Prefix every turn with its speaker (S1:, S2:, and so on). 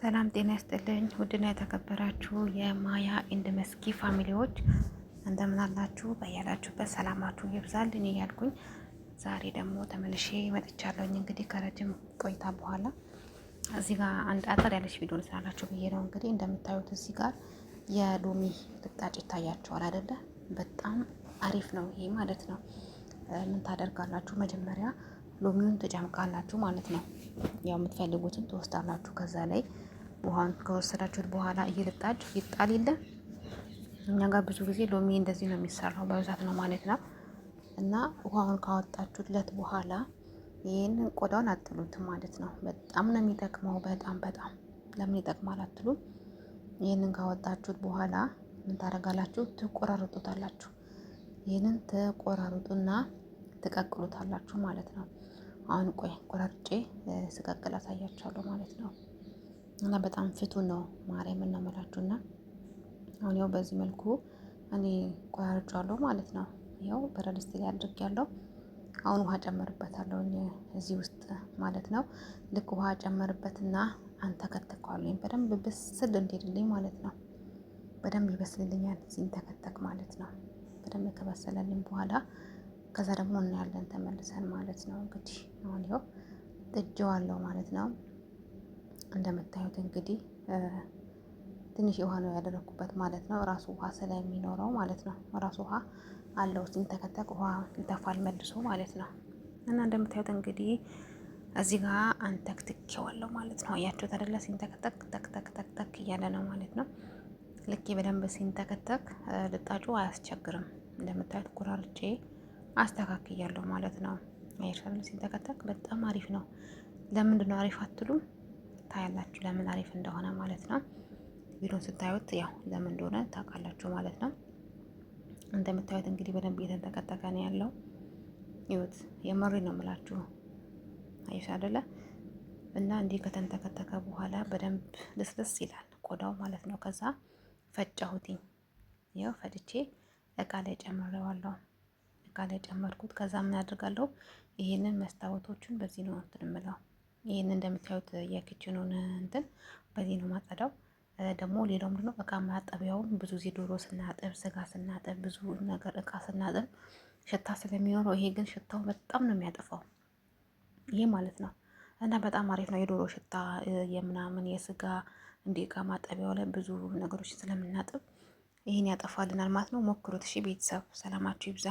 S1: ሰላም ጤና ይስጥልኝ። ውድና የተከበራችሁ የማያ ኤንድ መስኪ ፋሚሊዎች እንደምን አላችሁ? በያላችሁበት ሰላማችሁ ይብዛልኝ እያልኩኝ ዛሬ ደግሞ ተመልሼ መጥቻለሁኝ። እንግዲህ ከረጅም ቆይታ በኋላ እዚህ ጋር አንድ አጠር ያለች ቪዲዮ ልስራላችሁ ብዬ ነው። እንግዲህ እንደምታዩት እዚህ ጋር የሎሚ ልጣጭ ይታያቸዋል አይደለ? በጣም አሪፍ ነው ይሄ ማለት ነው። ምን ታደርጋላችሁ? መጀመሪያ ሎሚውን ትጨምቃላችሁ ማለት ነው። ያው የምትፈልጉትን ትወስዳላችሁ። ከዛ ላይ ውሃውን ከወሰዳችሁት በኋላ እየልጣጭ ይጣል የለ እኛ ጋር ብዙ ጊዜ ሎሚ እንደዚህ ነው የሚሰራው፣ በብዛት ነው ማለት ነው። እና ውሃውን ካወጣችሁለት በኋላ ይህንን ቆዳውን አጥሉትም ማለት ነው። በጣም ነው የሚጠቅመው። በጣም ለምን ይጠቅማል አትሉም? ይህንን ካወጣችሁት በኋላ ምን ታደርጋላችሁ? ትቆራርጡታላችሁ። ይህንን ትቆራርጡና ትቀቅሉታላችሁ ማለት ነው። አሁን ቆይ ቆራርጬ ስቀቅል አሳያችኋለሁ ማለት ነው። እና በጣም ፍቱን ነው ማርያም እናመላችሁና አሁን ያው በዚህ መልኩ እኔ ቆራርጫለሁ ማለት ነው። ያው በረድ ድስት ላይ አድርጌያለሁ። አሁን ውሃ ጨመርበታለሁ እዚህ ውስጥ ማለት ነው። ልክ ውሃ ጨመርበትና አንተከትከዋለሁ በደንብ ብስል እንዲልልኝ ማለት ነው። በደንብ ይበስልልኛል ሲንተከተክ ማለት ነው። በደንብ ከበሰለልኝ በኋላ ከዛ ደግሞ እናያለን ተመልሰን ማለት ነው። እንግዲህ አሁን ይኸው ጥጄዋለሁ ማለት ነው። እንደምታዩት እንግዲህ ትንሽ ውሃ ነው ያደረኩበት ማለት ነው። ራሱ ውሃ ስለሚኖረው ማለት ነው። ራሱ ውሃ አለው ሲንተከተክ ውሃ ይተፋል መልሶ ማለት ነው። እና እንደምታዩት እንግዲህ እዚህ ጋር አንተክትኬዋለሁ ማለት ነው። አያችሁት አይደለ? ሲንተከተክ ተክ ተክ ተክ ተክ እያለ ነው ማለት ነው። ልክ በደንብ ሲንተከተክ ልጣጩ አያስቸግርም። እንደምታዩት ቆራርጬ አስተካክያለሁ ማለት ነው። አይሻል ሲንተከተክ በጣም አሪፍ ነው። ለምንድን ነው አሪፍ አትሉም? ታያላችሁ ለምን አሪፍ እንደሆነ ማለት ነው። ቪዲዮን ስታዩት ያው ለምን እንደሆነ ታውቃላችሁ ማለት ነው። እንደምታዩት እንግዲህ በደንብ እየተንተከተከ ነው ያለው። ይሁት የመሪ ነው የምላችሁ። አይሻ አይደለ? እና እንዲህ ከተንተከተከ በኋላ በደንብ ልስልስ ይላል ቆዳው ማለት ነው። ከዛ ፈጫሁትኝ። ያው ፈጭቼ እቃ ላይ ጨምሬዋለሁ። እቃ ላይ ጨመርኩት። ከዛ ምን አድርጋለሁ? ይሄንን መስታወቶቹን በዚህ ነው እንትን የምለው። ይሄንን እንደምታዩት የኪችኑን እንትን በዚህ ነው ማጸዳው። ደግሞ ሌላው ምንድነው እቃ ማጠቢያውን ብዙ ጊዜ ዶሮ ስናጥብ፣ ስጋ ስናጥብ፣ ብዙ ነገር እቃ ስናጥብ ሽታ ስለሚኖረው ይሄ ግን ሽታው በጣም ነው የሚያጠፋው ይሄ ማለት ነው። እና በጣም አሪፍ ነው የዶሮ ሽታ የምናምን የስጋ እንዲህ እቃ ማጠቢያው ላይ ብዙ ነገሮች ስለምናጥብ ይሄን ያጠፋልናል ማለት ነው። ሞክሩት እሺ ቤተሰብ። ሰላማችሁ ይብዛ።